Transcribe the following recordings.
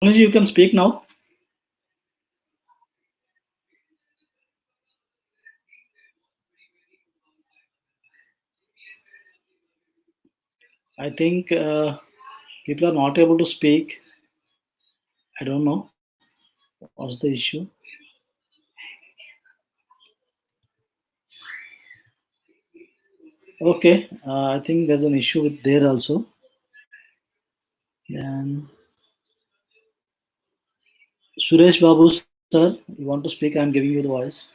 Monaji, you can speak now. I think people are not able to speak. I don't know what's the issue. Okay, I think there's an issue with there also. And Suresh Babu, sir, you want to speak? I'm giving you the voice.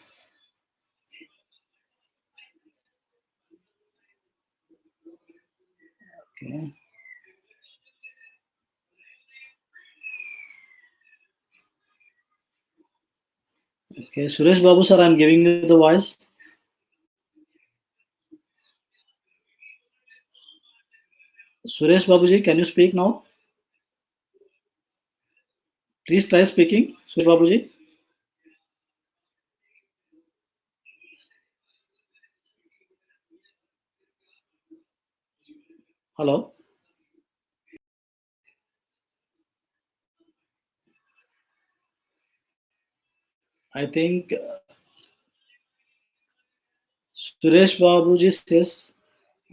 Okay. Okay, Suresh Babu, sir, I'm giving you the voice. Suresh Babuji, can you speak now? Please try speaking, Suresh Babuji. Hello. I think Suresh Babuji says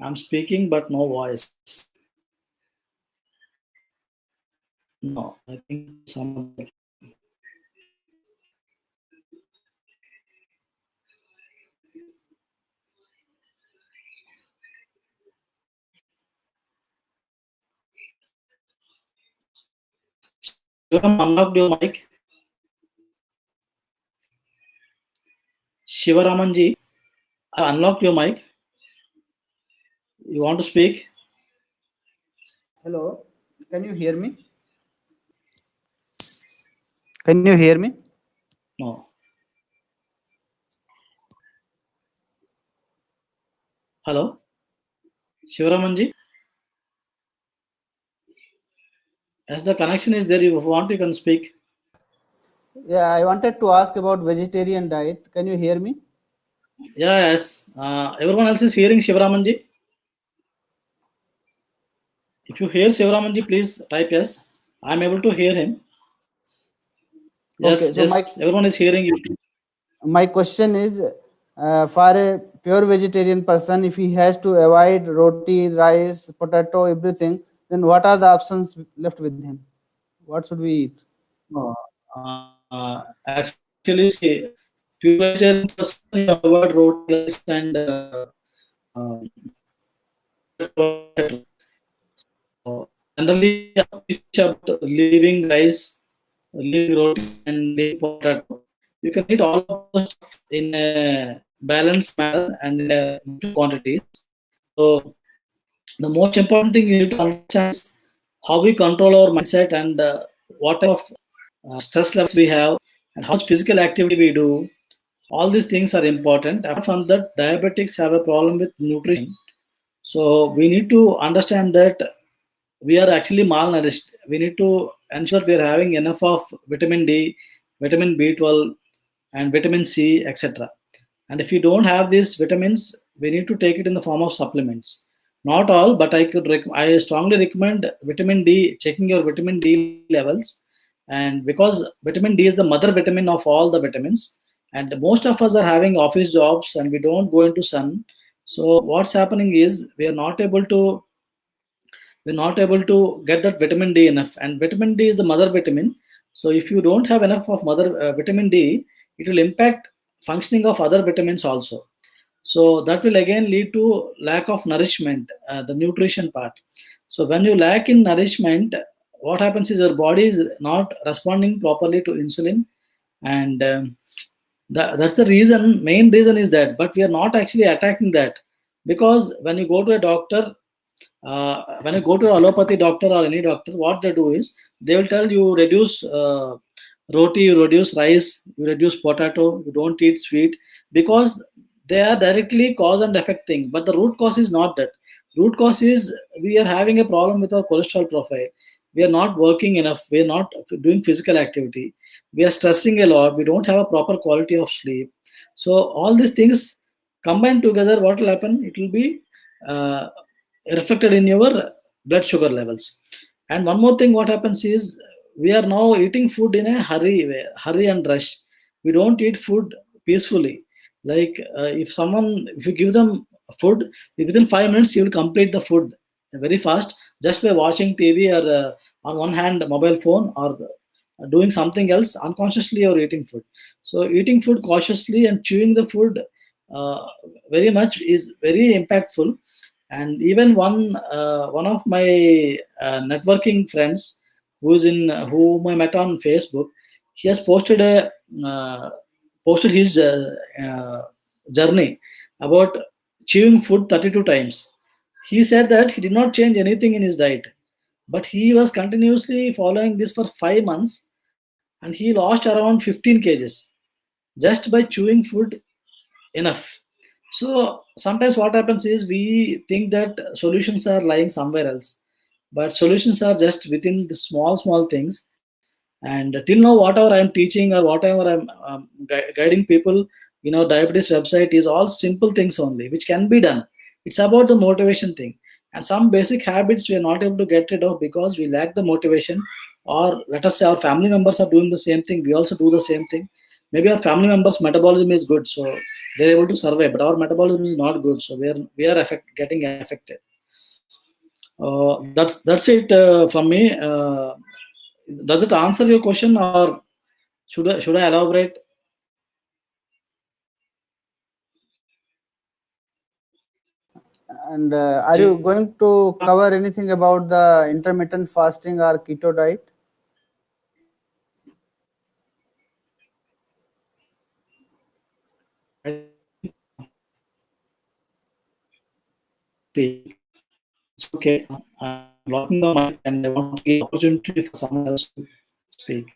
I'm speaking but no voice. No, I think some. Shivaram, unlocked your mic. Shivaramanji, I unlocked your mic. You want to speak? Hello, can you hear me? Can you hear me? No. Hello? Shivaramanji? As the connection is there, if you want, you can speak. Yeah, I wanted to ask about vegetarian diet. Can you hear me? Yeah, yes. Everyone else is hearing Shivaramanji. If you hear Shivaramanji, please type yes. I'm able to hear him. Okay, Yes, so yes. Everyone is hearing you. my question is, for a pure vegetarian person, if he has to avoid roti, rice, potato, everything, then what are the options left with him? What should we eat? No, actually, see, pure vegetarian person, you avoid roti, rice, and um, so generally, about leaving rice, leaving roti, and leaving potato. You can eat all of the stuff in a balanced manner and in a quantities. So the most important thing you need to understand is how we control our mindset and what type of stress levels we have and how much physical activity we do. All these things are important. Apart from that, diabetics have a problem with nutrition. So we need to understand that we are actually malnourished. We need to ensure we are having enough of vitamin D, vitamin B12, and vitamin C, etc. And if you don't have these vitamins, we need to take it in the form of supplements. Not all, but I strongly recommend vitamin D, checking your vitamin D levels, and because vitamin D is the mother vitamin of all the vitamins, and most of us are having office jobs and we don't go into sun. So what's happening is we're not able to get that vitamin D enough, and vitamin D is the mother vitamin. So if you don't have enough of mother vitamin D, it will impact functioning of other vitamins also. So that will again lead to lack of nourishment, the nutrition part. So when you lack in nourishment, what happens is your body is not responding properly to insulin, and that's the reason. Main reason is that, but we are not actually attacking that, because when you go to a doctor, when you go to allopathy doctor or any doctor, what they do is they will tell you reduce roti, you reduce rice, you reduce potato, you don't eat sweet, because they are directly cause and effect thing. But the root cause is not that. Root cause is we are having a problem with our cholesterol profile. We are not working enough. We are not doing physical activity. We are stressing a lot. We don't have a proper quality of sleep. So all these things combined together, what will happen? It will be reflected in your blood sugar levels. And one more thing, what happens is we are now eating food in a hurry and rush. We don't eat food peacefully. Like if you give them food, within 5 minutes you will complete the food very fast just by watching TV or on one hand mobile phone or doing something else. Unconsciously you're eating food. So eating food cautiously and chewing the food uh, very much is very impactful. And even one of my networking friends whom I met on Facebook, he has uh, posted his journey about chewing food 32 times. He said that he did not change anything in his diet, but he was continuously following this for 5 months, and he lost around 15 kgs just by chewing food enough. So sometimes what happens is we think that solutions are lying somewhere else, but solutions are just within the small things. And till now, whatever I'm teaching or whatever I'm guiding people, diabetes website is all simple things only, which can be done. It's about the motivation thing, and some basic habits we are not able to get rid of because we lack the motivation. Or let us say our family members are doing the same thing, we also do the same thing. Maybe our family members metabolism is good, so they're able to survive, but our metabolism is not good, so we are getting affected. That's it from me. Does it answer your question, or should I elaborate? And are you going to cover anything about the intermittent fasting or keto diet? It's okay. I'm blocking the mic and I want to give opportunity for someone else to speak.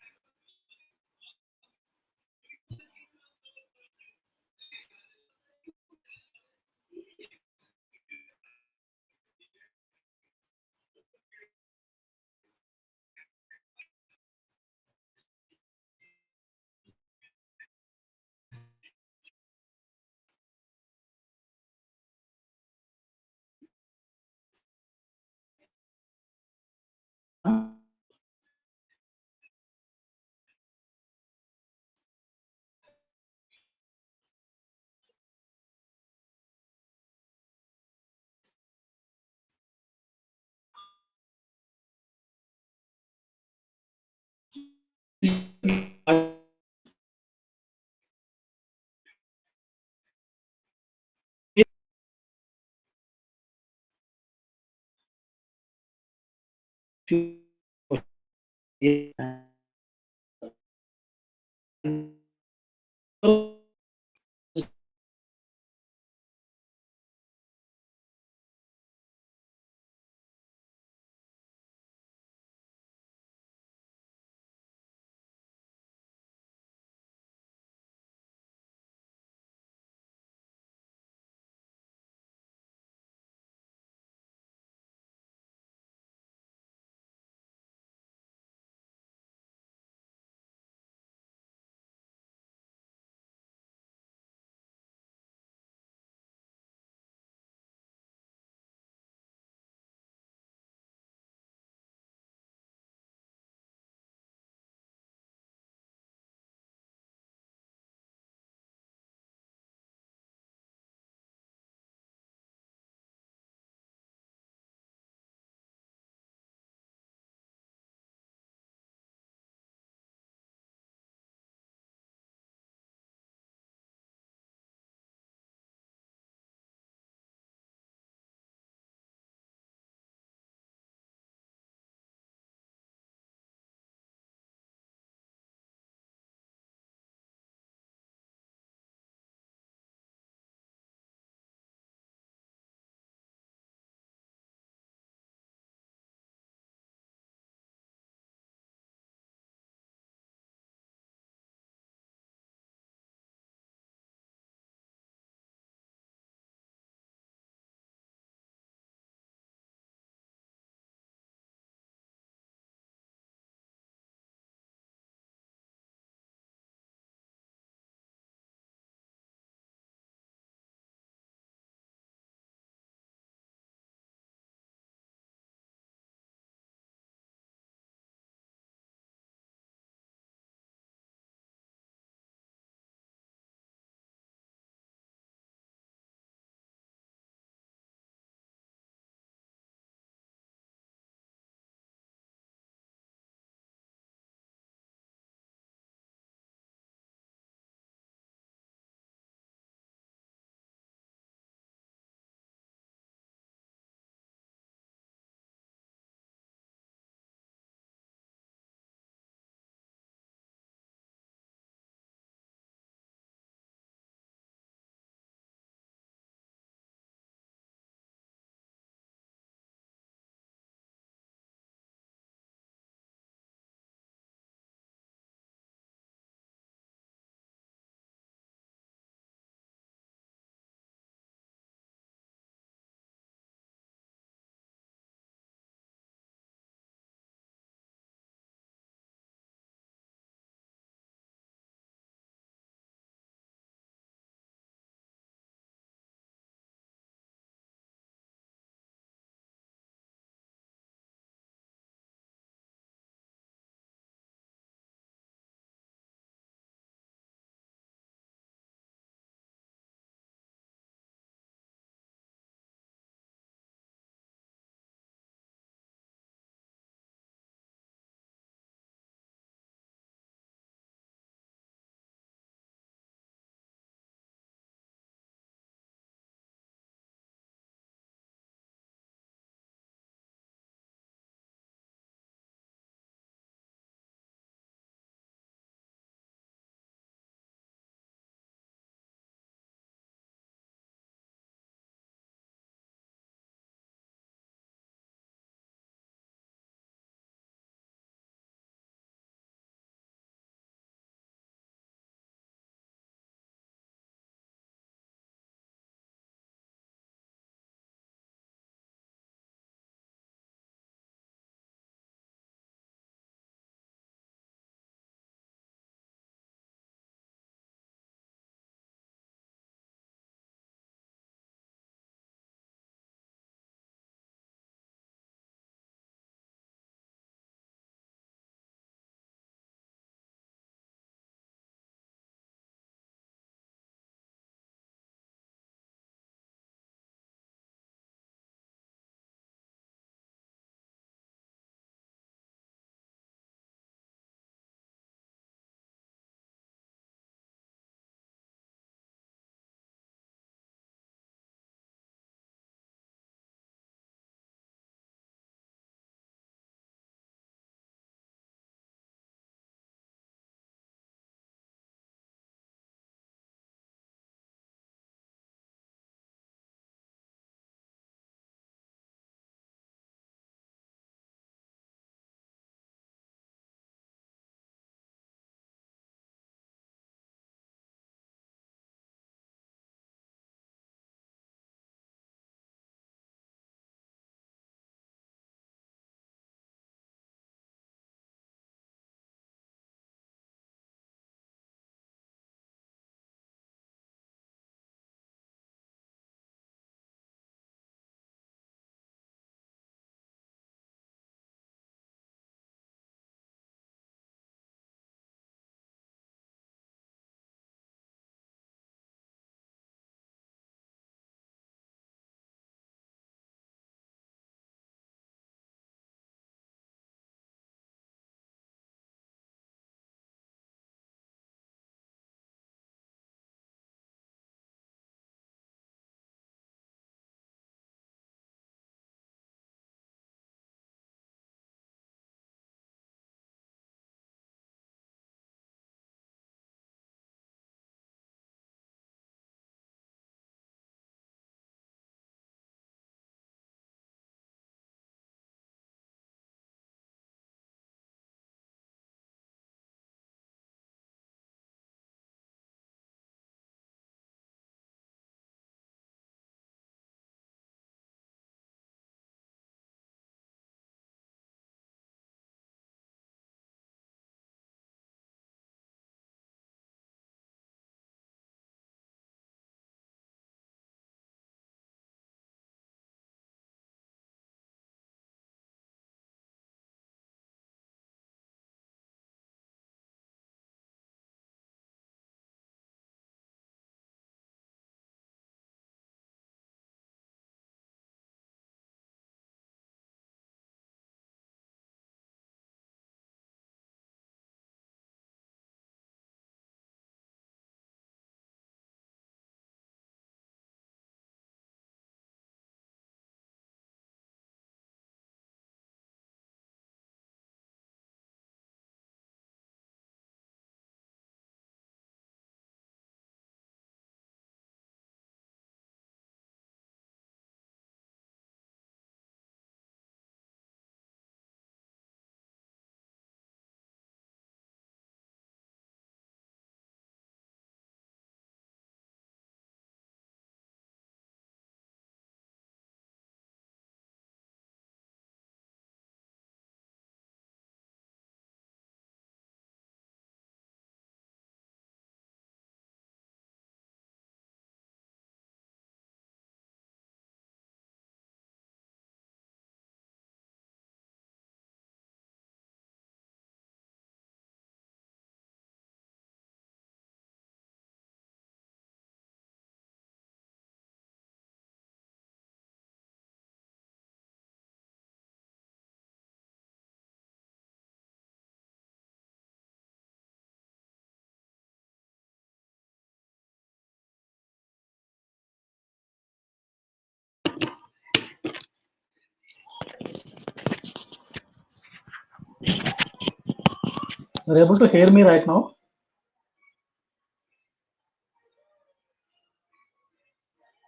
You're able to hear me right now?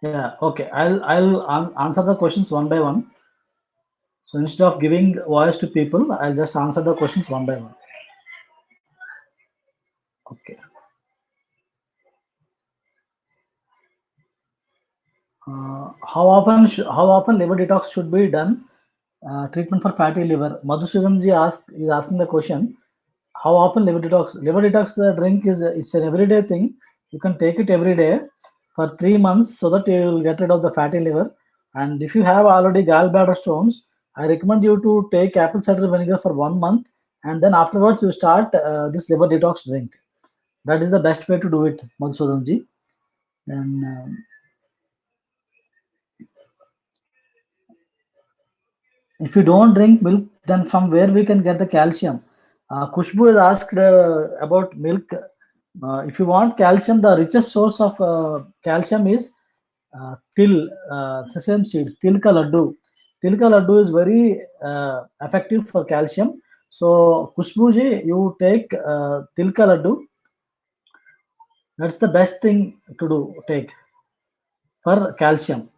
Yeah, okay. I'll answer the questions one by one. So instead of giving voice to people, I'll just answer the questions one by one. Okay. How often liver detox should be done? Treatment for fatty liver. Madhusudan ji is asking the question. How often liver detox? Liver detox drink is it's an everyday thing. You can take it every day for 3 months so that you will get rid of the fatty liver. And if you have already gallbladder stones, I recommend you to take apple cider vinegar for 1 month, and then afterwards you start this liver detox drink. That is the best way to do it, Madhusudan ji. Then if you don't drink milk, then from where we can get the calcium? Kushbu has asked about milk. If you want calcium, the richest source of calcium is sesame seeds, til ka laddu. Til ka laddu is very effective for calcium. So Kushbu ji, you take til ka laddu. That's the best thing to do. Take for calcium.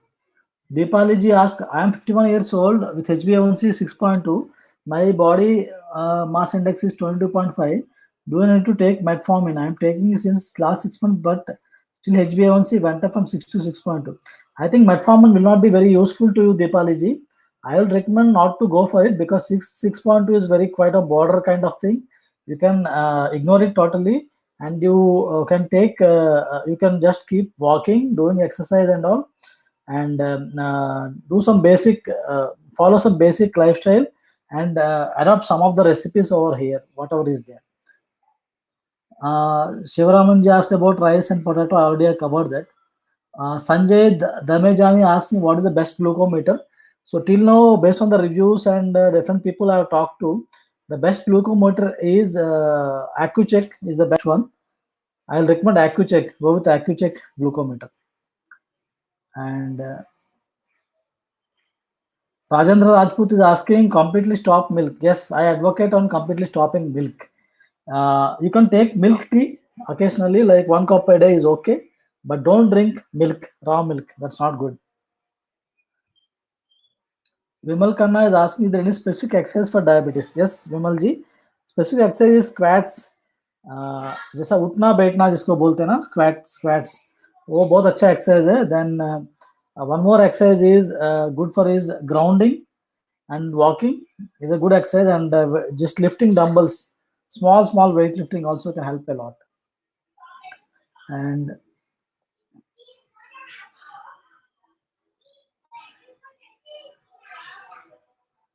Deepali ji asked, I am 51 years old with HbA1c 6.2. My body mass index is 22.5. Do I need to take metformin? I am taking it since last 6 months, but still HbA1c went up from 6 to 6.2. I think metformin will not be very useful to you, Deepali ji. I will recommend not to go for it because 6.2 is very quite a border kind of thing. You can ignore it totally, and you can take, you can just keep walking, doing exercise and all, and do some basic follow some basic lifestyle, and adopt some of the recipes over here, whatever is there. Shivaraman ji asked about rice and potato. I already covered that. Sanjay Damejani asked me what is the best glucometer. So till now, based on the reviews and different people I have talked to, the best glucometer is AccuCheck is the best one. I'll recommend AccuCheck. Go with AccuCheck glucometer. And Rajendra Rajput is asking completely stop milk. Yes, I advocate on completely stopping milk. You can take milk tea occasionally, like 1 cup a day is okay, but don't drink milk, raw milk. That's not good. Vimal Khanna is asking, is there any specific exercise for diabetes? Yes, Vimal ji. Specific exercise is squats. जैसा उठना बैठना जिसको बोलते हैं ना, squats, वो बहुत अच्छा एक्सरसाइज है. Then one more exercise is good for is grounding, and walking is a good exercise, and just lifting dumbbells, small weightlifting also can help a lot. And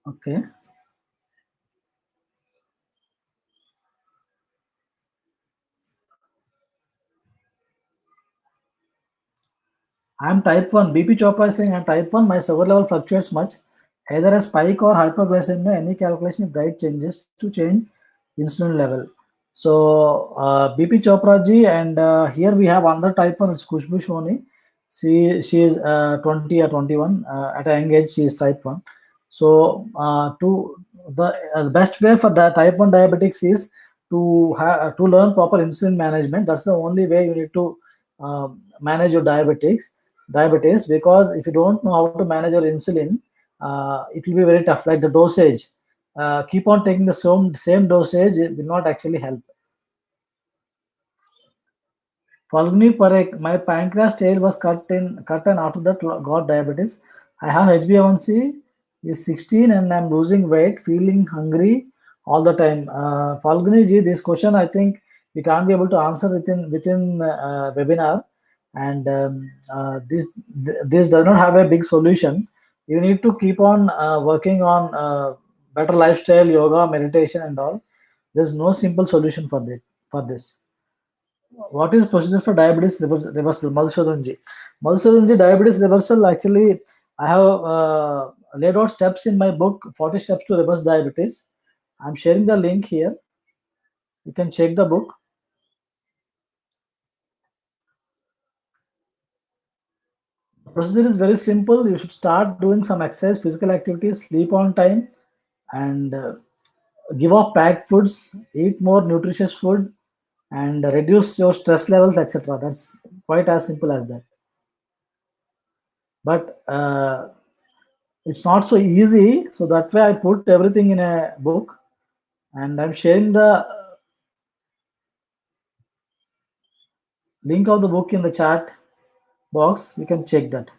okay, I am type 1. BP Chopra is saying I am type 1. My sugar level fluctuates much, either a spike or hyperglycemia. Any calculation guide changes to change insulin level. So BP Chopra ji, and here we have another type 1. It's Kushbu Shoni. She is 20 or 21. At a young age, she is type 1. So to the best way for the type 1 diabetics is to learn proper insulin management. That's the only way you need to manage your diabetes, because if you don't know how to manage your insulin, it will be very tough. Like the dosage, keep on taking the same dosage, it will not actually help. Falguni Parekh, my pancreas tail was cut and after that got diabetes. I have HbA1c is 16 and I'm losing weight, feeling hungry all the time. Falguni ji, this question I think we can't be able to answer within webinar, and this does not have a big solution. You need to keep on working on better lifestyle, yoga, meditation, and all. There's no simple solution for this. What is procedure for diabetes reversal? Madhusudan ji, diabetes reversal, actually I have laid out steps in my book, 40 steps to reverse diabetes. I'm sharing the link here. You can check the book. The procedure is very simple. You should start doing some exercise, physical activities, sleep on time, and give up packed foods, eat more nutritious food, and reduce your stress levels, etc. That's quite as simple as that. But it's not so easy. So that way I put everything in a book, and I'm sharing the link of the book in the chat box. You can check that.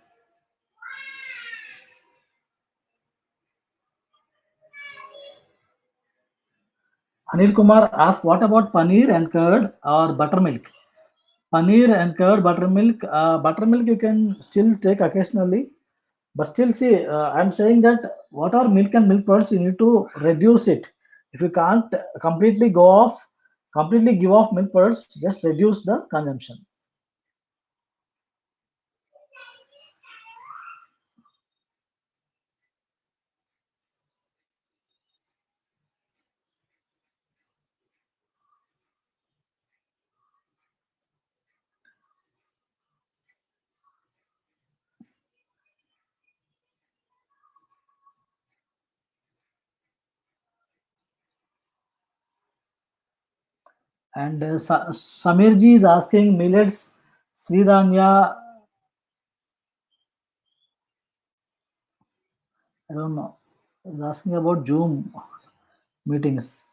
Anil Kumar asked, what about paneer and curd or buttermilk? Paneer and curd, buttermilk you can still take occasionally, but still see, I'm saying that what are milk and milk products, you need to reduce it. If you can't completely give off milk products, just reduce the consumption. And Samirji is asking millets, Sridhanya, I don't know, he's asking about Zoom meetings.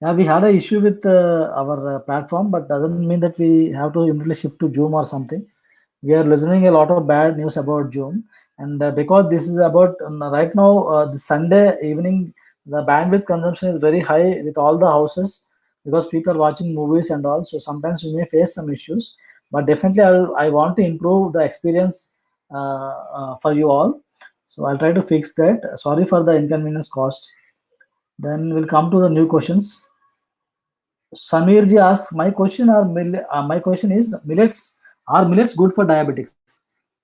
Yeah, we had an issue with our platform, but doesn't mean that we have to immediately shift to Zoom or something. We are listening a lot of bad news about Zoom, and because this is about right now, the Sunday evening, the bandwidth consumption is very high with all the houses because people are watching movies and all. So sometimes we may face some issues, but definitely I want to improve the experience for you all. So I'll try to fix that. Sorry for the inconvenience caused. Then we'll come to the new questions. Samirji asks, my question is, millets good for diabetics?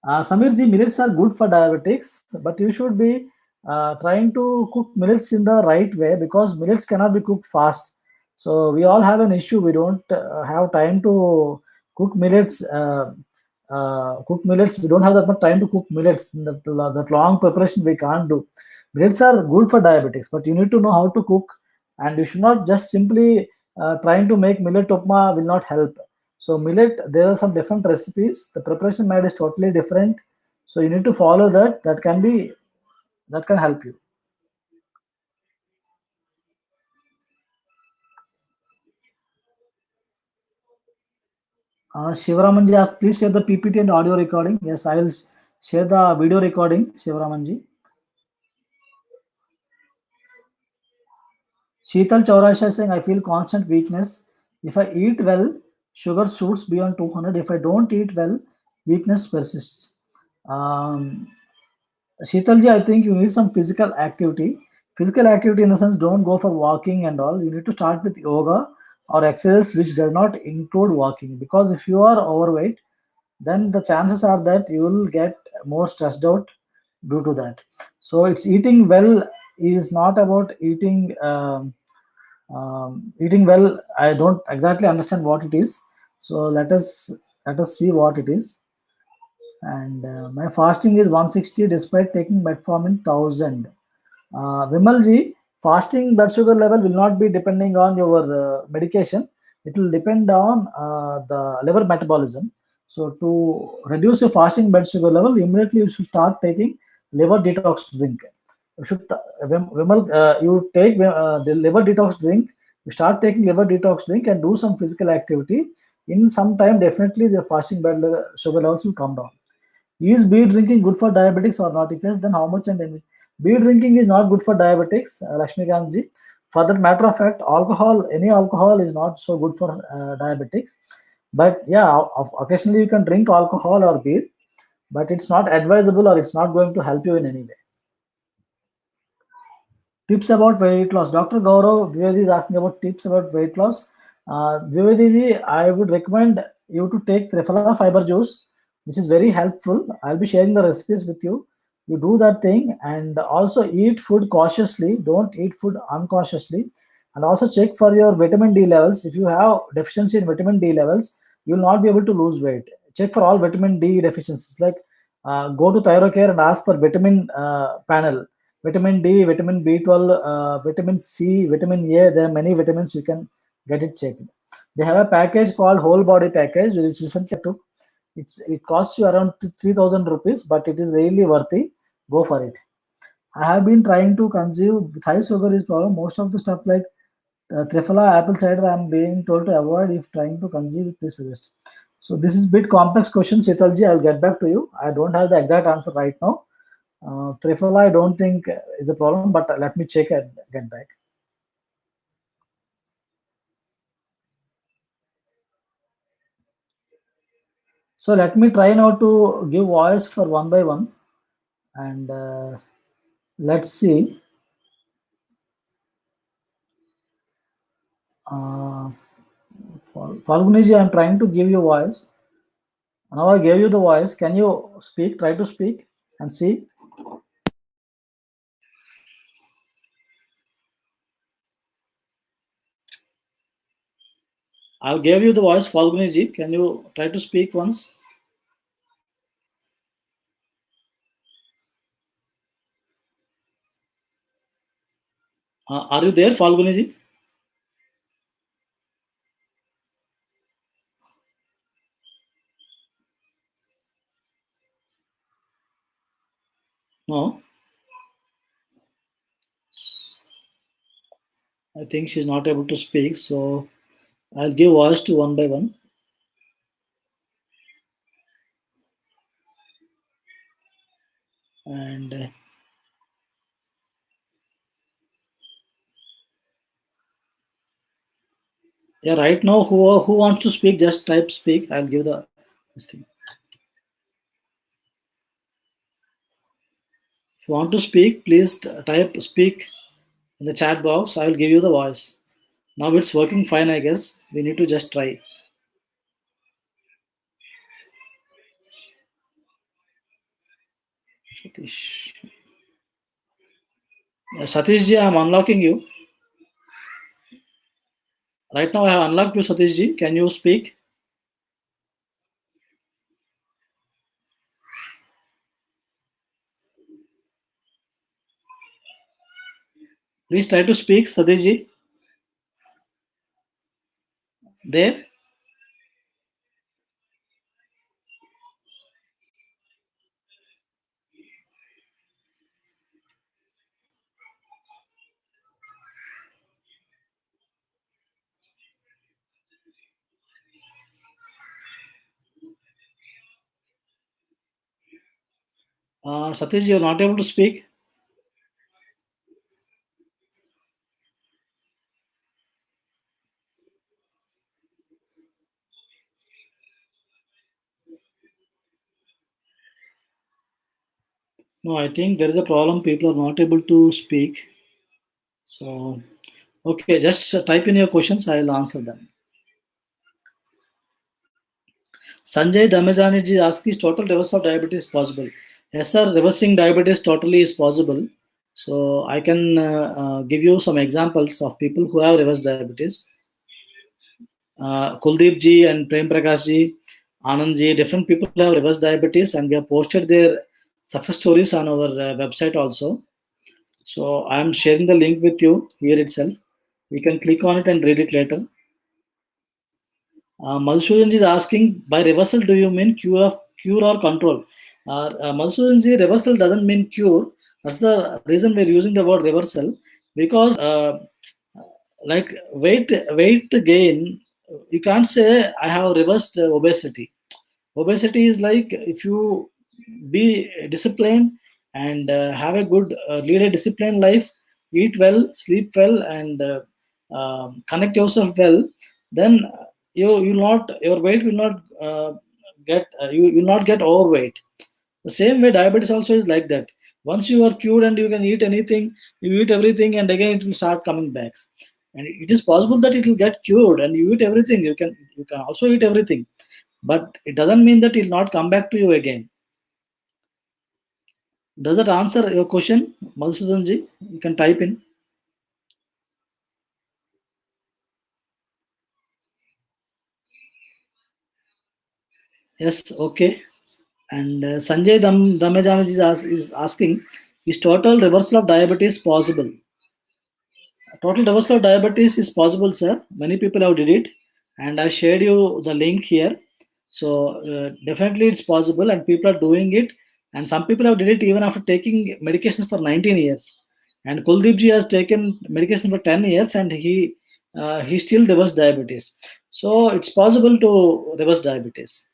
Samirji, millets are good for diabetics, but you should be trying to cook millets in the right way because millets cannot be cooked fast. So we all have an issue. We don't have time to cook millets. We don't have that much time to cook millets. That long preparation we can't do. Millets are good for diabetics, but you need to know how to cook, and you should not just simply trying to make millet upma will not help. So millet, there are some different recipes. The preparation method is totally different. So you need to follow that. That can help you. Shivaramanji, please share the PPT and audio recording. Yes, I will share the video recording, Shivaramanji. Sheetal Chaurasha is saying, I feel constant weakness. If I eat well, sugar shoots beyond 200. If I don't eat well, weakness persists. Sheetalji, I think you need some physical activity. Physical activity in the sense, don't go for walking and all. You need to start with yoga or exercise which does not include walking. Because if you are overweight, then the chances are that you will get more stressed out due to that. So it's eating well is not about eating well. I don't exactly understand what it is. So let us see what it is. And my fasting is 160 despite taking metformin 1000. Vimalji, fasting blood sugar level will not be depending on your medication. It will depend on the liver metabolism. So to reduce your fasting blood sugar level, immediately you should start taking liver detox drink. You should, Vimal, you take the liver detox drink. You start taking liver detox drink and do some physical activity. In some time, definitely the fasting blood sugar levels will come down. Is beer drinking good for diabetics or not? If yes, then how much and then beer drinking is not good for diabetics, Lakshmikant ji. For that matter of fact, any alcohol is not so good for diabetics. But yeah, occasionally you can drink alcohol or beer, but it's not advisable or it's not going to help you in any way. Tips about weight loss. Dr. Gaurav Dwivedi is asking about tips about weight loss. Dwivedi ji, I would recommend you to take Triphala fiber juice, which is very helpful. I'll be sharing the recipes with you. You do that thing and also eat food cautiously. Don't eat food unconsciously. And also check for your vitamin D levels. If you have deficiency in vitamin D levels, you will not be able to lose weight. Check for all vitamin D deficiencies. Like go to ThyroCare and ask for vitamin panel. vitamin D, vitamin B12, vitamin C, vitamin A. There are many vitamins you can get it checked. They have a package called whole body package, which recently I took. It costs you around 3,000 rupees, but it is really worthy. Go for it. I have been trying to consume high sugar is problem. Most of the stuff like Triphala, apple cider, I'm being told to avoid if trying to consume it, please suggest. So this is bit complex question, Sitalji. I'll get back to you. I don't have the exact answer right now. Triphala, I don't think is a problem, but let me check and get back. So let me try now to give voice for one by one, and let's see. Falguniji, I'm trying to give you voice. Now I gave you the voice. Can you speak? Try to speak and see. I gave you the voice, Falguniji. Can you try to speak once? Are you there, Falguniji? No. I think she's not able to speak, so I'll give voice to one by one. And yeah, right now, who wants to speak? Just type speak. I'll give this thing. If you want to speak, please type speak in the chat box. I will give you the voice. Now it's working fine, I guess. We need to just try. Satish. Yeah, Satishji, I'm unlocking you. Right now, I have unlocked you, Satishji. Can you speak? Please try to speak, Satishji. There? Satishji, you're not able to speak? No, I think there is a problem. People are not able to speak. So, okay, just type in your questions. I will answer them. Sanjay Damajani ji asks, is total reversal of diabetes possible? Yes, sir. Reversing diabetes totally is possible. So I can give you some examples of people who have reversed diabetes. Kuldeep ji and Prem Prakash ji, Anand ji, different people have reversed diabetes, and we have posted their success stories on our website also. So I am sharing the link with you here itself. You can click on it and read it later. Madhusudan is asking, by reversal, do you mean cure or control? Madhusudan ji, reversal doesn't mean cure. That's the reason we're using the word reversal, because like weight gain, you can't say I have reversed obesity. Obesity is like if you be disciplined and have a good lead a disciplined life, eat well, sleep well, and connect yourself well, then your weight will not get you will not get overweight. The same way diabetes also is like that. Once you are cured and you can eat anything, you eat everything, and again it will start coming back. And it is possible that it will get cured and you eat everything. You can also eat everything, but it doesn't mean that it will not come back to you again. Does that answer your question, Madhusudan ji? You can type in. Yes, okay. And Sanjay Damajani is asking, is total reversal of diabetes possible? Total reversal of diabetes is possible, sir. Many people have did it, and I shared you the link here. So definitely it's possible, and people are doing it. And some people have did it even after taking medications for 19 years. And Kuldeep ji has taken medication for 10 years, and he still reversed diabetes. So it's possible to reverse diabetes.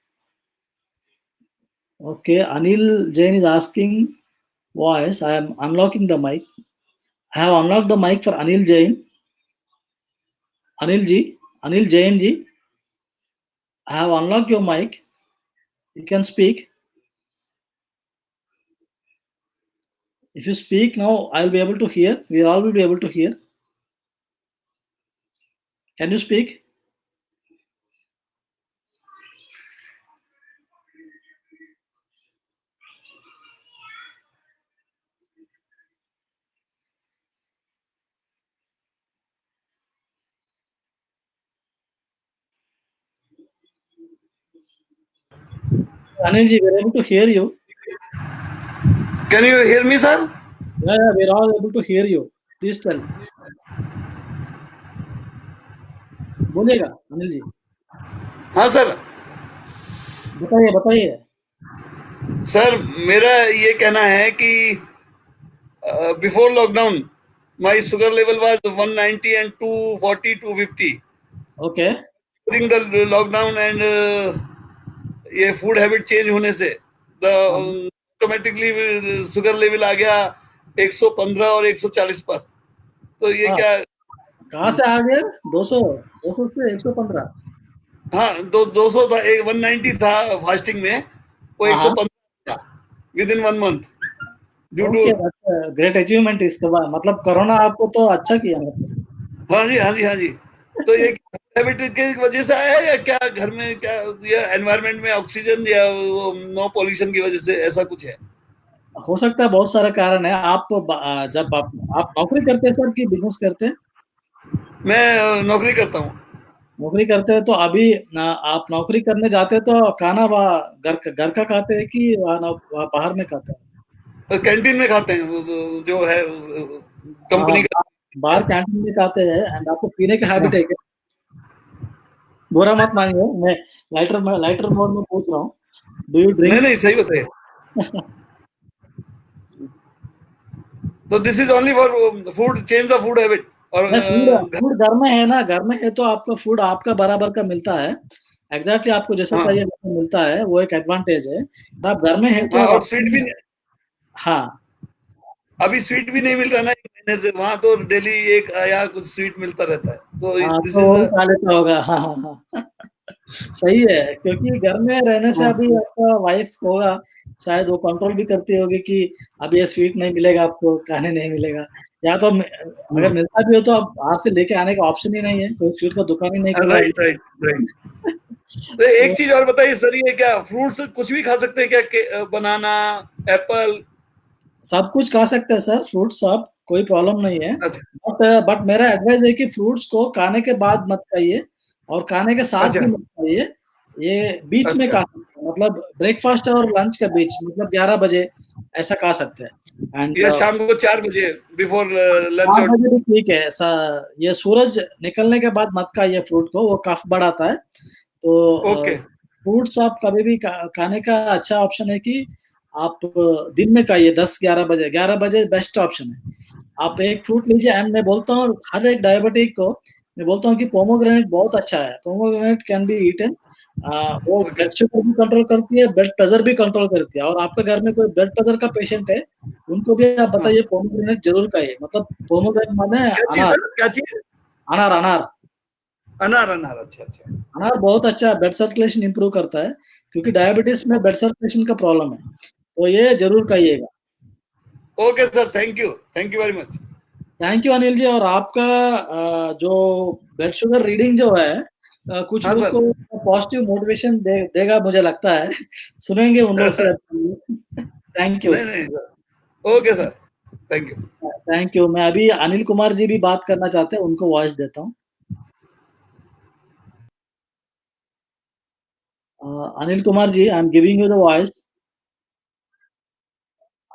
Okay, Anil Jain is asking voice. I am unlocking the mic. I have unlocked the mic for Anil Jain. Anil ji, Anil Jain ji, I have unlocked your mic. You can speak. If you speak now, I'll be able to hear. We all will be able to hear. Can you speak? Anil ji, we're able to hear you. Can you hear me, sir? Yeah, we're all able to hear you. Please tell. बोलिएगा अनिल जी. हाँ sir. बताइए बताइए. Sir मेरा ये कहना है कि before lockdown my sugar level was 190 and 240 250. Okay. During the lockdown and ये फूड हैबिट चेंज होने से द ऑटोमेटिकली शुगर लेवल आ गया 115 और 140 पर. तो ये क्या कहाँ से आ गया? 200 से 115. हाँ 200 था, 190 था फास्टिंग में, वो 115 था with in 1 month. Okay, great achievement इसके बाद. मतलब कोरोना आपको तो अच्छा किया. मतलब हाँ जी हाँ जी हाँ जी. तो ये हैबिट की वजह से आया या क्या घर में क्या या एनवायरनमेंट में ऑक्सीजन या वो नो पॉल्यूशन की वजह से ऐसा कुछ है? हो सकता है, बहुत सारा कारण है. आप जब आप नौकरी करते हैं सर कि बिजनेस करते हैं? मैं नौकरी करता हूँ. नौकरी करते हैं तो अभी आप नौकरी करने जाते हैं तो खाना घर का खाते हैं कि वहाँ बाहर में खाते हैं? कैंटीन में खाते हैं जो है कंपनी का. बाहर कैंटीन में खाते हैं. एंड आपको पीने की हैबिट है क्या? बुरा मत मानिए, मैं लाइटर मोड में पूछ रहा हूँ. Do you drink? नहीं सही बताइए. तो this is only for food, change the food habit. और फूड घर में है ना, घर में है तो आपका फूड आपका बराबर का मिलता है. एग्जैक्टली आपको जैसा चाहिए वैसा मिलता है, वो एक एडवांटेज है. आप घर में है तो और स्वीट भी. हाँ, अभी स्वीट भी नहीं मिल रहा ना एक महीने से. वहां तो डेली एक या कुछ स्वीट मिलता रहता है. तो दिस तो इज खा लेता होगा. हाँ. सही है, क्योंकि घर में रहने से अभी आपका वाइफ होगा, शायद वो कंट्रोल भी करती होगी कि अब ये स्वीट नहीं मिलेगा, आपको खाने नहीं मिलेगा. या तो अगर मिलता भी हो तो अब बाहर से लेके आने का ऑप्शन ही नहीं है, कोई स्वीट का दुकान ही नहीं खुला. राइट. तो एक चीज और बताइए सर, ये क्या फ्रूट्स कुछ भी खा सकते हैं क्या? बनाना, एप्पल, सब कुछ खा सकते हैं सर. फ्रूट सब कोई प्रॉब्लम नहीं है. बट मेरा एडवाइस है कि फ्रूट्स को खाने के बाद मत खाइए और खाने के साथ भी मत खाइए. ये बीच में खा सकते हैं, मतलब ब्रेकफास्ट और लंच के बीच, मतलब 11 बजे ऐसा खा सकते हैं. एंड ये शाम को 4 बजे बिफोर लंच. 4 बजे भी ठीक है. ये सूरज निकलने के बाद मत खाइए फ्रूट को, वो कफ बढ़ाता है. तो फ्रूट्स आप कभी भी खाने का अच्छा ऑप्शन है कि आप दिन में खाइए 11 बजे बेस्ट ऑप्शन है. आप एक फ्रूट लीजिए. एंड मैं बोलता हूँ हर एक डायबिटिक को मैं बोलता हूँ कि पोमोग्रेनेट बहुत अच्छा है. Pomegranate can be eaten. वो ब्लड शुगर भी कंट्रोल करती है, ब्लड प्रेशर भी कंट्रोल करती है. और आपके घर में कोई ब्लड प्रेशर का पेशेंट है, उनको भी आप बताइए पोमोग्रेनेट जरूर खाइए. मतलब पोमोग्रेनेट माने क्या चीज? अनार. अनार. अच्छा. अनार बहुत अच्छा ब्लड सर्कुलेशन इंप्रूव करता है, क्योंकि डायबिटीज में ब्लड सर्कुलेशन का प्रॉब्लम है. तो ये जरूर खाइएगा. Okay sir, thank you very much. Thank you Anil ji. और आपका जो ब्लड शुगर रीडिंग जो है, कुछ लोग को पॉजिटिव मोटिवेशन देगा मुझे लगता है. सुनेंगे उन लोग से. Thank you. नहीं ओके सर, थैंक यू. मैं अभी अनिल कुमार जी भी बात करना चाहते हैं, उनको वॉइस देता हूँ. Anil Kumar ji, I am giving you the voice.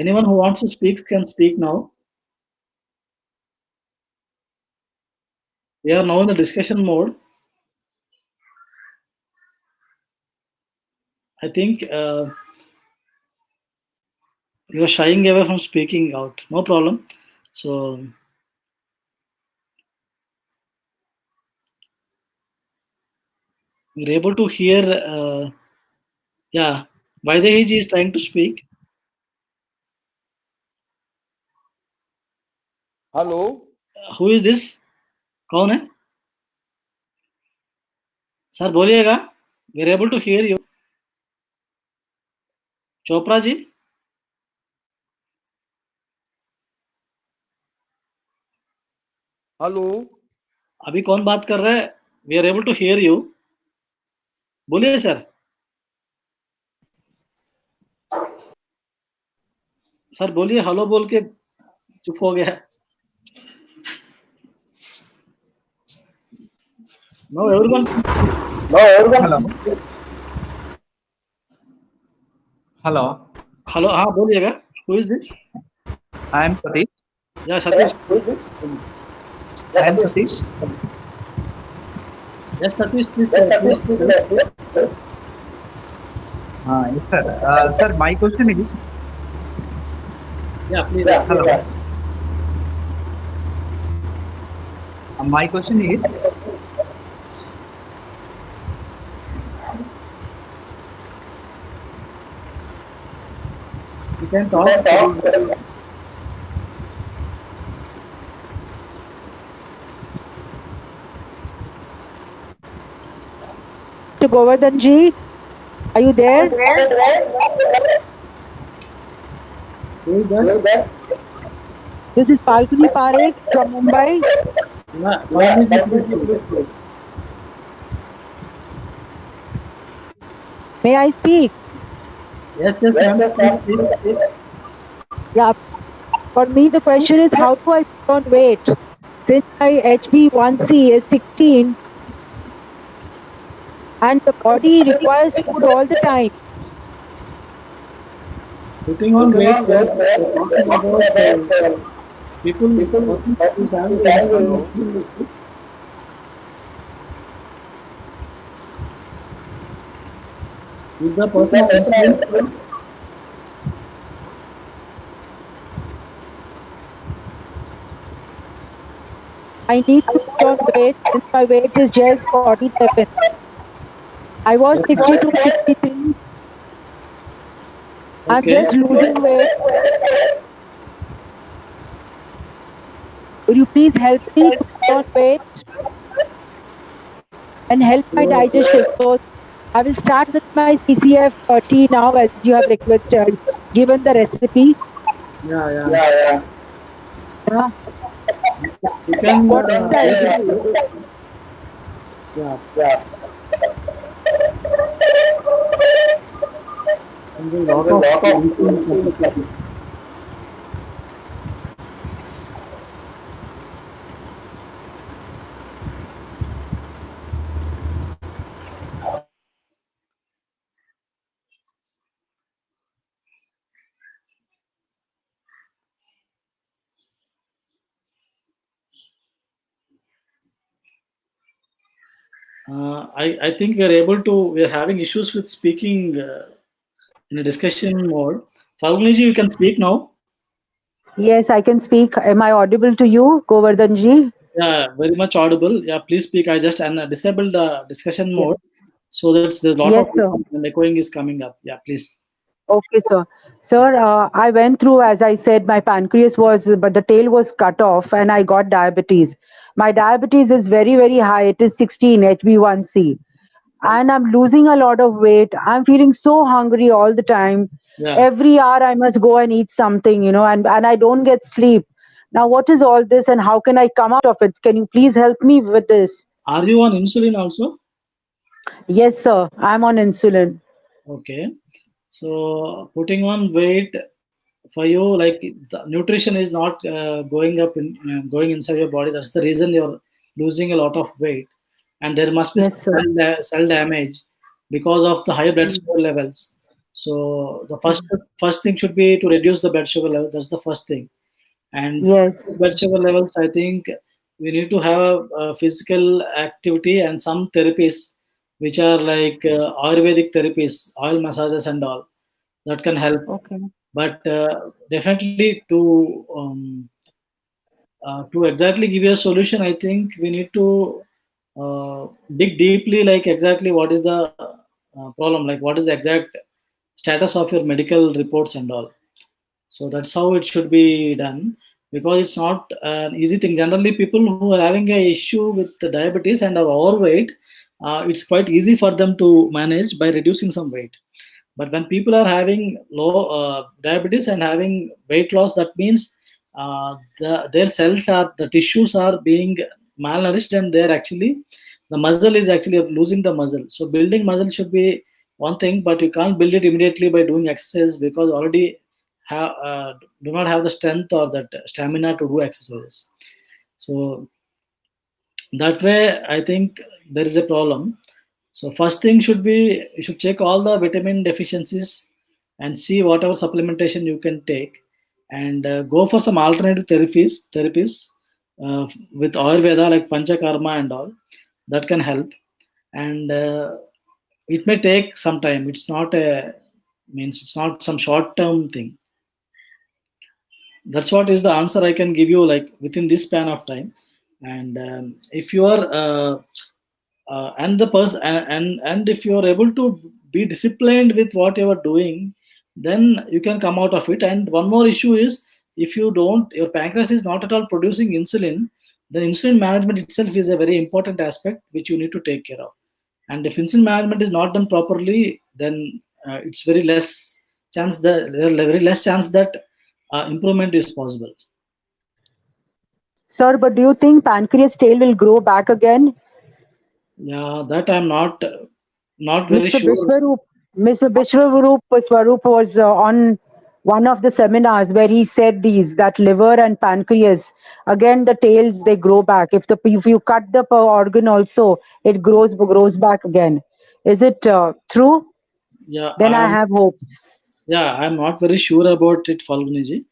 Anyone who wants to speak can speak now. We are now in the discussion mode. I think you are shying away from speaking out. No problem. So we're able to hear. Yeah, Vaidehi is trying to speak. Hello Who is this? कौन है? Sir बोलिएगा. We're able to hear you. Chopra ji. Hello अभी कौन बात कर रहा है? We are able to hear you. बोलिए सर. सर बोलिए हेलो बोल के चुप हो गया. No, everyone. Hello, हेलो हाँ बोलिएगा. Who is this? I am Satish. Yeah, Satish. I am Satish. Yes, Satish. Please. Yes, sir. Sir, my question is, Yeah, please. hello. My question is, You can talk. To Govardhan ji, are you there? Who is that? This is Falguni Parekh from Mumbai. May I speak? Yes, ma'am. Please. Yeah. For me, the question is, how do I put on weight? Since my HB1C is 16 and the body requires food all the time. Putting on weight, talking about people who's having is the person I need to put on weight since my weight is just 47. I was 62, 63. I'm just losing weight. Would you please help me to put on weight and help my digestion? So I will start with my CCF tea now, as you have requested, given the recipe. Yeah. Yeah. You can. What should I do? Yeah. And there's a lot of I think we're having issues with speaking in a discussion mode. Falguni ji, you can speak now. Yes, I can speak. Am I audible to you, Govardhan ji? Yeah, very much audible. Yeah, please speak. I just disabled the discussion mode so that there's a lot Yes, of sir. echoing is coming up. Yeah, please. Okay, sir. Sir, I went through, as I said, my pancreas but the tail was cut off and I got diabetes. My diabetes is very, very high. It is 16 HB1C. And I'm losing a lot of weight. I'm feeling so hungry all the time. Yeah. Every hour I must go and eat something, and I don't get sleep. Now, what is all this and how can I come out of it? Can you please help me with this? Are you on insulin also? Yes, sir. I'm on insulin. Okay. So putting on weight for you, like the nutrition is not going inside your body. That's the reason you're losing a lot of weight, and there must be Yes, sir. cell damage because of the high blood sugar levels. So the first thing should be to reduce the blood sugar level. That's the first thing. And Yes. blood sugar levels, I think we need to have physical activity and some therapies, which are like Ayurvedic therapies, oil massages and all, that can help. Okay. But definitely to exactly give you a solution, I think we need to dig deeply, like exactly what is the problem, like what is the exact status of your medical reports and all. So that's how it should be done, because it's not an easy thing. Generally, people who are having a issue with the diabetes and are overweight, it's quite easy for them to manage by reducing some weight. But when people are having low diabetes and having weight loss, that means their cells are, the tissues are being malnourished, and they're actually, the muscle is actually losing the muscle. So building muscle should be one thing, but you can't build it immediately by doing exercise, because already do not have the strength or that stamina to do exercises. So that way, I think there is a problem. So first thing should be, you should check all the vitamin deficiencies and see whatever supplementation you can take, and go for some alternative therapies with Ayurveda, like Panchakarma and all, that can help. And it may take some time. It's not a, means it's not some short term thing. That's what is the answer I can give you, like within this span of time. And if you are and the person and if you are able to be disciplined with what you are doing, then you can come out of it. And one more issue is, if you don't, your pancreas is not at all producing insulin, then insulin management itself is a very important aspect which you need to take care of. And if insulin management is not done properly, then it's very less chance that there are very less chance that improvement is possible. Sir, but do you think pancreas tail will grow back again? Yeah, that I'm not very Mr. sure. Bishwaroop, Mr. Bishwaroop Swaroop was on one of the seminars where he said these, that liver and pancreas, again the tails they grow back. If you cut the organ also, it grows back again. Is it true? Yeah, Then I have hopes. I'm not very sure about it, Falguniji,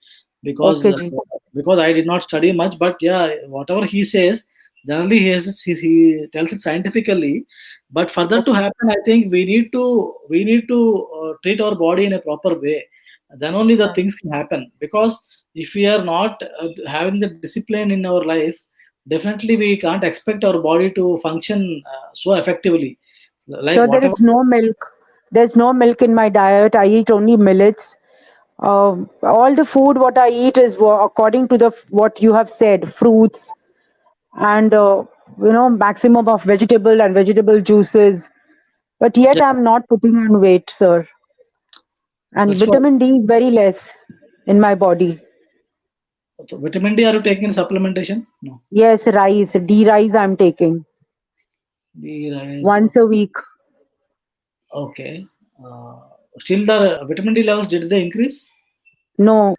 because Okay, ji. because I did not study much. But yeah, whatever he says, generally he tells it scientifically. But for that to Okay. happen, I think we need to treat our body in a proper way. Then only the things can happen. Because if we are not having the discipline in our life, definitely we can't expect our body to function so effectively. Like So there whatever. is no milk. There's no milk in my diet. I eat only millets. All the food what I eat is according to the what you have said, fruits and maximum of vegetable juices. But yet Yeah, I'm not putting on weight, sir. And that's what. vitamin D is very less in my body. So vitamin D, are you taking supplementation? No. Yes, rice, D rice I'm taking D rise. once a week. Okay. Still the vitamin D levels, did they increase? No,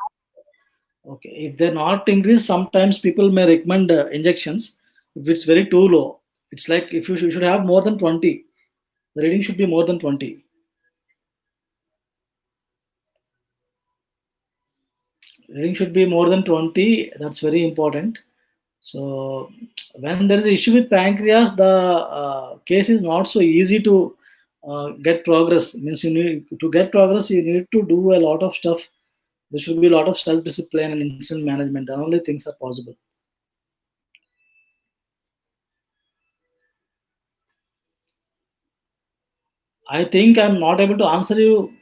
Okay. If they're not increased, sometimes people may recommend injections. If it's very too low, it's like if you should have more than 20. The reading should be more than 20. Reading should be more than 20. That's very important. So when there is an issue with pancreas, the case is not so easy to get progress. Means you need to get progress, you need to do a lot of stuff. There should be a lot of self-discipline and insulin management. Then only things are possible. I think I'm not able to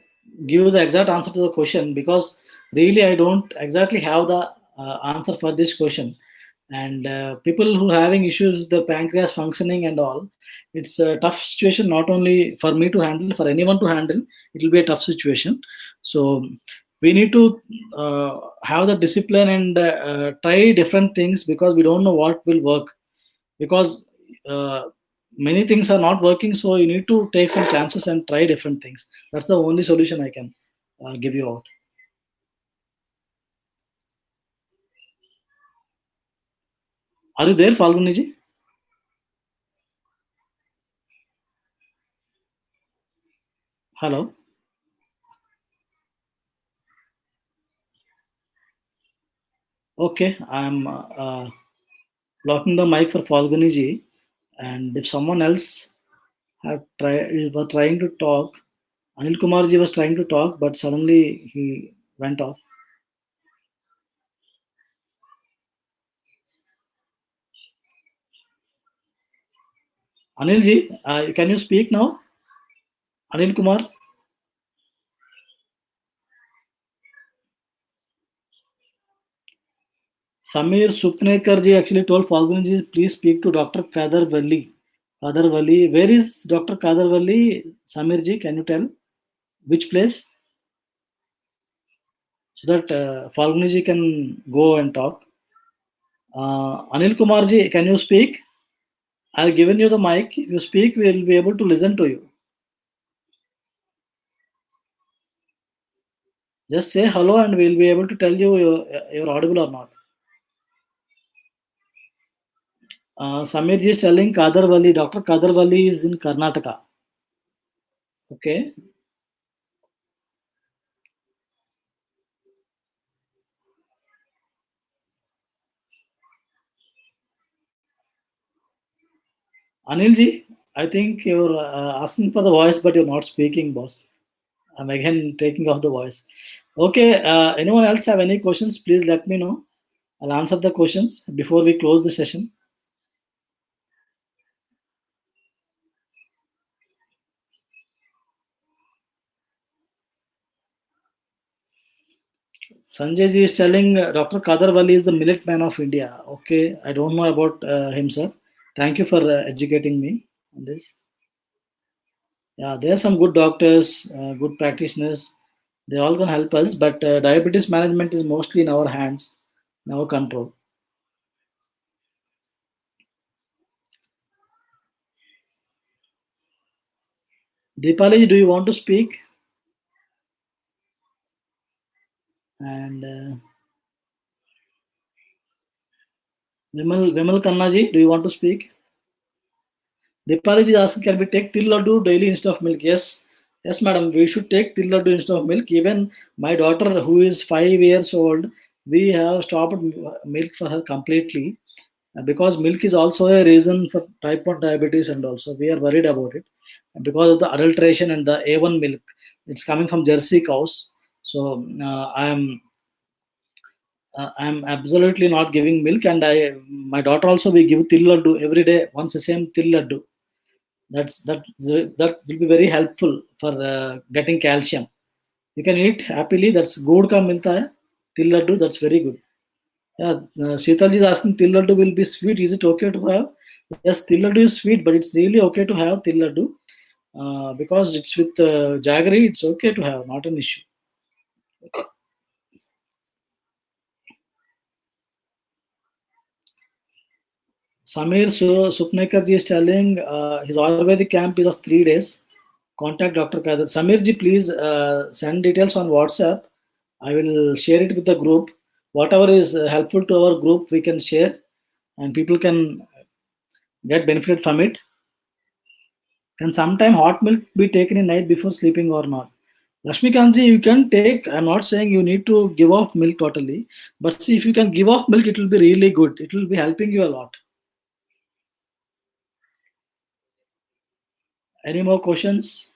give you the exact answer to the question, because really I don't exactly have the answer for this question. And people who are having issues with the pancreas functioning and all, it's a tough situation, not only for me to handle, for anyone to handle. It will be a tough situation. So we need to have the discipline and try different things, because we don't know what will work. Because many things are not working, so you need to take some chances and try different things. That's the only solution I can give you out. Are you there, Falguniji? Hello. Okay, I'm blocking the mic for Falguni ji, and if someone else were trying to talk, Anil Kumar ji was trying to talk, but suddenly he went off. Anil ji, can you speak now? Anil Kumar? Samir Supnekar ji actually told Falguni ji, please speak to Dr. Kadar Valli. Kadar Valli. Where is Dr. Kadar Valli? Samir ji, can you tell? Which place? So that Falguni ji can go and talk. Anil Kumar ji, can you speak? I've given you the mic. If you speak, we'll be able to listen to you. Just say hello and we'll be able to tell you you're audible or not. Samir ji is telling Kadar Valli. Dr. Kadar Valli is in Karnataka. Okay. Anil ji, I think you're asking for the voice, but you're not speaking, boss. I'm again taking off the voice. Okay. Anyone else have any questions? Please let me know. I'll answer the questions before we close the session. Sanjay ji is telling Dr. Kadar Valli is the millet man of India. Okay, I don't know about him, sir. Thank you for educating me on this. Yeah, there are some good doctors, good practitioners. They all can help us, but diabetes management is mostly in our hands, in our control. Deepali, do you want to speak? And Vimal Khanna ji, do you want to speak? Deepali ji is asking, can we take til laddu daily instead of milk? Yes, yes, madam. We should take til laddu instead of milk. Even my daughter, who is 5 years old, we have stopped milk for her completely because milk is also a reason for type 1 diabetes, and also we are worried about it because of the adulteration and the A1 milk. It's coming from Jersey cows. So I'm absolutely not giving milk, and my daughter also we give til laddu every day, once the same til laddu. That will be very helpful for getting calcium. You can eat happily. That's good ka milta hai til laddu. That's very good. Yeah, Sheetal ji is asking til laddu will be sweet. Is it okay to have? Yes, til laddu is sweet, but it's really okay to have til laddu because it's with jaggery. It's okay to have, not an issue. Samir Supnekar ji is telling his Ayurvedic camp is of 3 days. Contact Dr. Kadir. Samir ji, please send details on WhatsApp. I will share it with the group. Whatever is helpful to our group, we can share, and people can get benefit from it. Can sometime hot milk be taken in night before sleeping or not? Lakshmikanji, you can take. I'm not saying you need to give off milk totally, but see, if you can give off milk, it will be really good. It will be helping you a lot. Any more questions?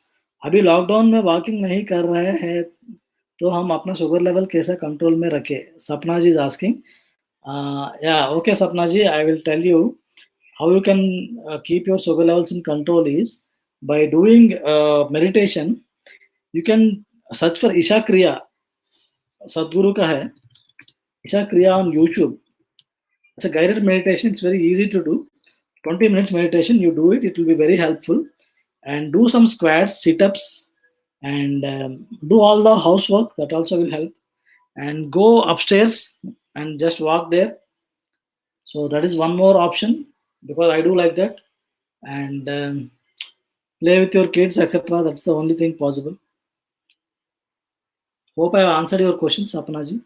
अभी lockdown में walking नहीं कर रहे हैं तो हम अपना sugar level कैसे कंट्रोल में रखें? Sapna ji is asking. Yeah, okay, Sapna ji, I will tell you how you can keep your sugar levels in control is by doing meditation. You can search for Isha Kriya. Sadhguru ka hai. Isha Kriya on YouTube. It's a guided meditation. It's very easy to do. 20 minutes meditation, you do it. It will be very helpful. And do some squats, sit-ups, and do all the housework. That also will help. And go upstairs and just walk there. So that is one more option because I do like that. And play with your kids, etc. That's the only thing possible. Hope I have answered your question, Sapna ji.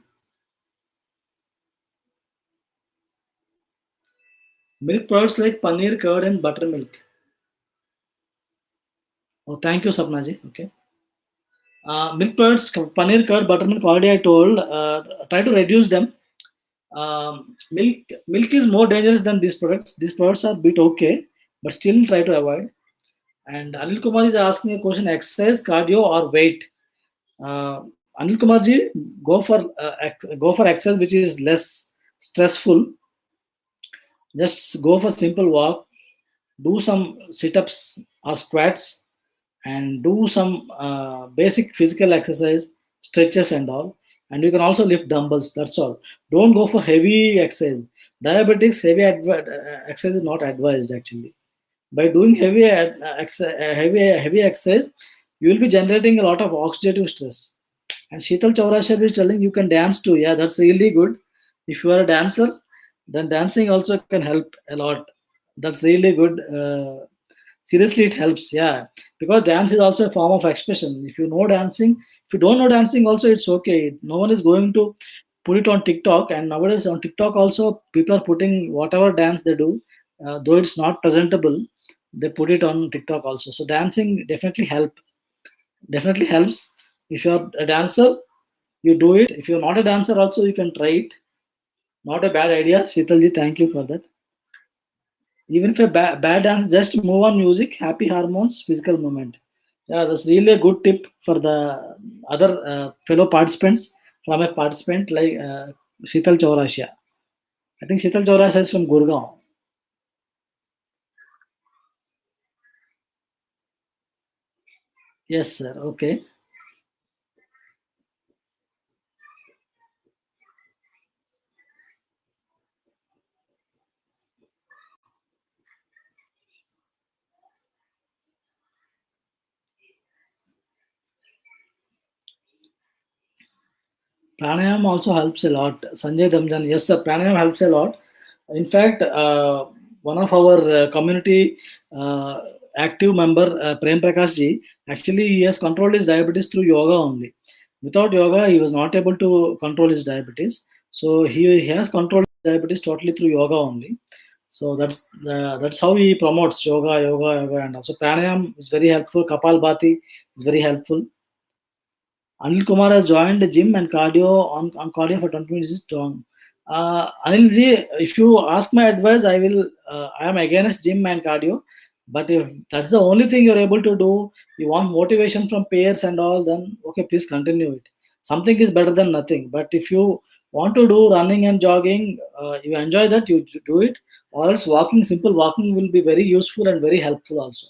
Milk products like paneer, curd, and buttermilk. Oh, thank you, Sapna ji. Okay. Milk products, paneer, curd, buttermilk. Already I told. Try to reduce them. Milk is more dangerous than these products. These products are a bit okay, but still try to avoid. And Anil Kumar is asking a question: exercise, cardio, or weight? Anil Kumar ji, go for exercise which is less stressful. Just go for simple walk, do some sit-ups or squats, and do some basic physical exercise, stretches and all. And you can also lift dumbbells. That's all. Don't go for heavy exercise. Diabetics, exercise is not advised actually. By doing heavy exercise, you will be generating a lot of oxidative stress. And Sheetal Chaurashia is telling you can dance too. Yeah, that's really good. If you are a dancer, then dancing also can help a lot. That's really good. Seriously, it helps. Yeah, because dance is also a form of expression. If you know dancing, if you don't know dancing, also it's okay. No one is going to put it on TikTok. And nowadays on TikTok also, people are putting whatever dance they do, though it's not presentable, they put it on TikTok also. So dancing definitely helps. If you're a dancer, you do it. If you're not a dancer, also you can try it. Not a bad idea. Sheetalji, thank you for that. Even if a bad dance, just move on music, happy hormones, physical movement. Yeah, that's really a good tip for the other fellow participants from a participant like Sheetal Chaurashia. I think Sheetal Chaurashia is from Gurgaon. Yes, sir. Okay. Pranayam also helps a lot. Sanjay Damjan, yes, sir. Pranayam helps a lot. In fact, one of our community active member, Prem Prakash ji, actually he has controlled his diabetes through yoga only. Without yoga, he was not able to control his diabetes. So he has controlled his diabetes totally through yoga only. So that's how he promotes yoga, and also pranayam is very helpful. Kapalbhati is very helpful. Anil Kumar has joined the gym and cardio on cardio for 20 minutes is strong. Anil ji, if you ask my advice, I am against gym and cardio. But if that's the only thing you're able to do, you want motivation from peers and all, then okay, please continue it. Something is better than nothing. But if you want to do running and jogging, you enjoy that, you do it. Or else simple walking will be very useful and very helpful also.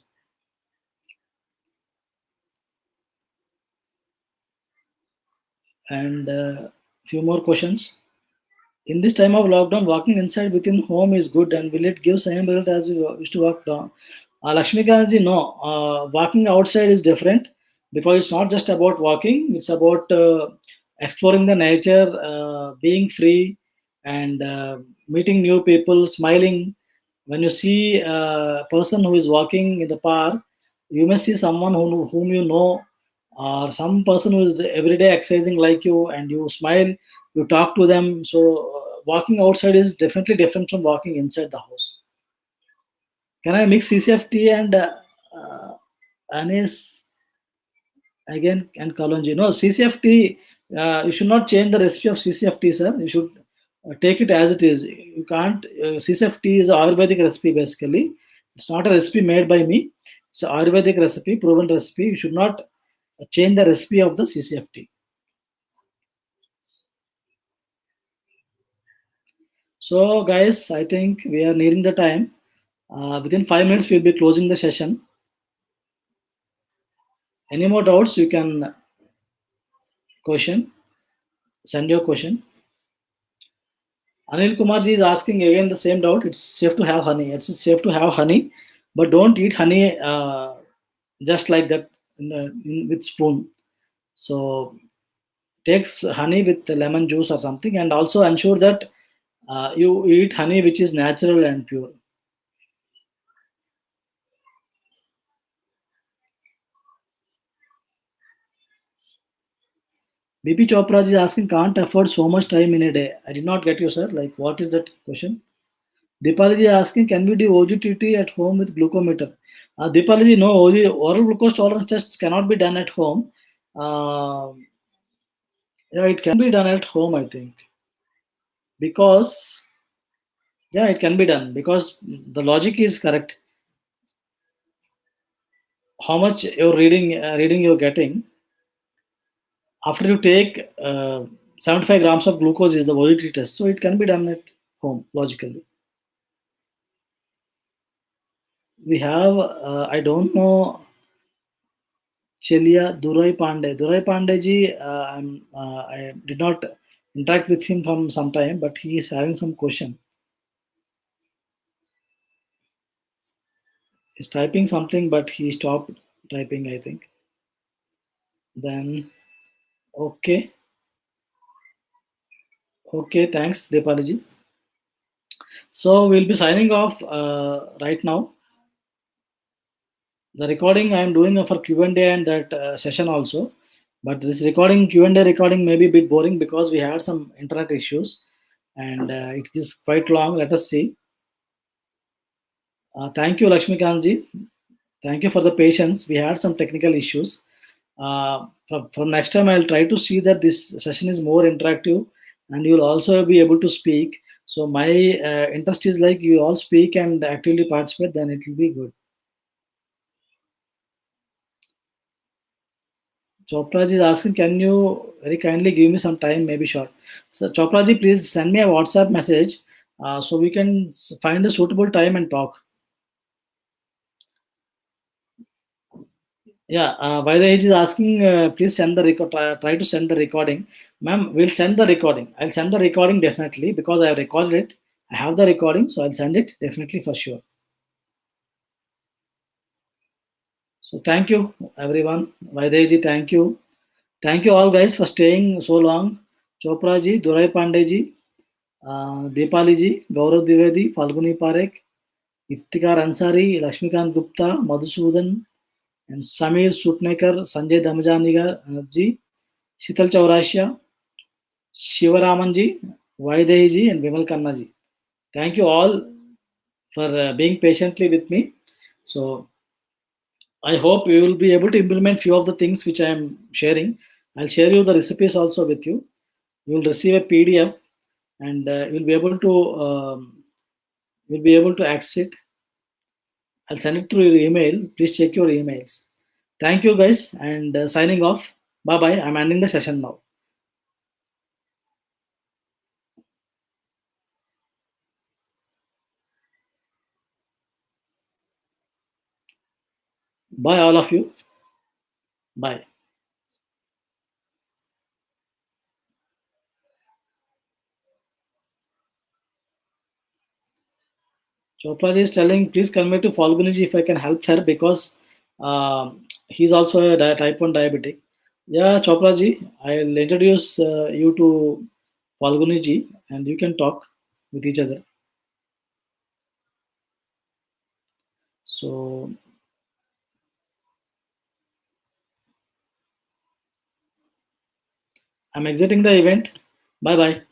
And few more questions. In this time of lockdown, walking inside within home is good, and will it give same result as we used to walk down? Lakshmi Kanji, no. Walking outside is different because it's not just about walking, it's about exploring the nature, being free, and meeting new people, smiling. When you see a person who is walking in the park, you may see someone whom you know, or some person who is everyday exercising like you, and you smile, you talk to them. So walking outside is definitely different from walking inside the house. Can I mix CCFT and anise again and kalonji? No, CCFT. You should not change the recipe of CCFT, sir. You should take it as it is. You can't. CCFT is an Ayurvedic recipe basically. It's not a recipe made by me. It's an Ayurvedic recipe, proven recipe. You should not change the recipe of the CCFT. So, guys, I think we are nearing the time. Within 5 minutes, we'll be closing the session. Any more doubts? You can send your question. Anil Kumarji is asking again the same doubt. It's safe to have honey. It's safe to have honey, but don't eat honey just like that with spoon. So takes honey with lemon juice or something, and also ensure that you eat honey which is natural and pure. BP Chopra is asking, can't afford so much time in a day. I did not get you, sir. Like, what is that question? Dipalaji is asking, can we do OGTT at home with glucometer? Dipalaji, no, oral glucose tolerance tests cannot be done at home. Yeah, it can be done at home, I think. because yeah, it can be done because the logic is correct. How much reading you're getting after you take 75 grams of glucose is the volatility test, so it can be done at home logically. We have I don't know Chelia Durai Pandey. Durai Pandey ji, I did not interact with him from some time, but he is having some question. He's typing something, but he stopped typing, I think. Then, okay. Okay, thanks, Depali ji. So we'll be signing off right now. The recording I am doing for Q&A and that session also. But this Q&A recording may be a bit boring because we had some internet issues and it is quite long. Let us see. Thank you, Lakshmikant ji. Thank you for the patience. We had some technical issues. From next time, I'll try to see that this session is more interactive and you'll also be able to speak. So my interest is like you all speak and actively participate, then it will be good. Chopra ji is asking, can you very kindly give me some time, maybe short. So Chopra ji, please send me a WhatsApp message so we can find a suitable time and talk. Yeah, Vaidehi is asking, please send the record. Try to send the recording, ma'am. We'll send the recording. I'll send the recording definitely because I have recorded it. I have the recording, so I'll send it definitely for sure. So thank you, everyone. Vaidehi ji, thank you all guys for staying so long. Chopra ji, Durai Pandey ji, Deepali ji, Gaurav Dwivedi, Falguni Parekh, Iftikhar Ansari, Lakshmikant Gupta, Madhusudan, and Samir Sutnekar, Sanjay Damjani ji, Shital Chaurashia, Shivaraman ji, Vaidehi ji, and Vimal Khanna ji. Thank you all for being patiently with me. So I hope you will be able to implement few of the things which I am sharing. I'll share you the recipes also with you. You will receive a PDF, and you'll be able to access it. I'll send it through your email. Please check your emails. Thank you guys, and signing off. Bye bye. I'm ending the session now. Bye all of you. Bye. Chopra ji is telling, please convey to Falguni ji if I can help her because he's also a type 1 diabetic. Yeah, Chopra ji, I'll introduce you to Falguni ji and you can talk with each other. So, I'm exiting the event. Bye bye.